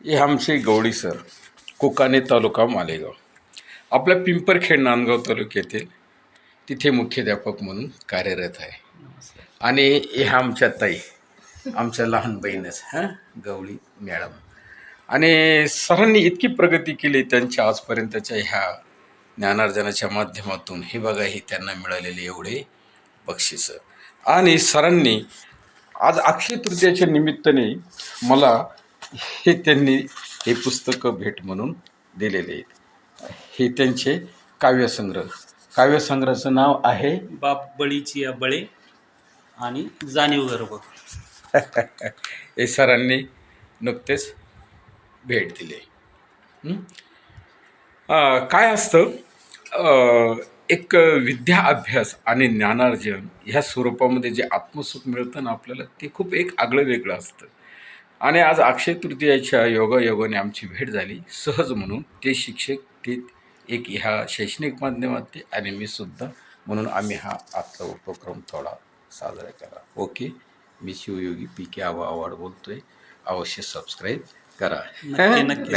हे आमचे गवळी सर, कोकाणे तालुका मालेगाव. आपल्या पिंपरखेड नांदगाव तालुक्यातील तिथे मुख्याध्यापक म्हणून कार्यरत आहे. आणि ह्या आमच्या ताई, आमच्या लहान बहीणच गवळी मॅडम. आणि सरांनी इतकी प्रगती केली त्यांच्या आजपर्यंतच्या ह्या ज्ञानार्जनाच्या माध्यमातून. हे बघा, हे त्यांना मिळालेले एवढे बक्षीस. आणि सरांनी आज अक्षय तृतीयाच्या निमित्ताने मला त्यांनी हे पुस्तकं भेट म्हणून दिलेले आहेत. हे त्यांचे काव्यसंग्रह. काव्यसंग्रहाचं नाव आहे बाप बळीची बळे आणि जाणीव गर्भ. हे सरांनी नुकतेच भेट दिले. काय असतं, एक विद्या अभ्यास आणि ज्ञानार्जन ह्या स्वरूपामध्ये जे आत्मसुख मिळतं ना आपल्याला, ते खूप एक आगळं वेगळं असतं. आणि आज अक्षय तृतीयाच्या योगायोगाने आमची भेट झाली सहज म्हणून. ते शिक्षक, ते एक ह्या शैक्षणिक माध्यमात आणि मी सुद्धा, म्हणून आम्ही हा आजचा उपक्रम थोडा साजरा केला. ओके, मी शिवयोगी PK आव्हाड बोलतोय. अवश्य सबस्क्राईब करा. नक्की. नक्की.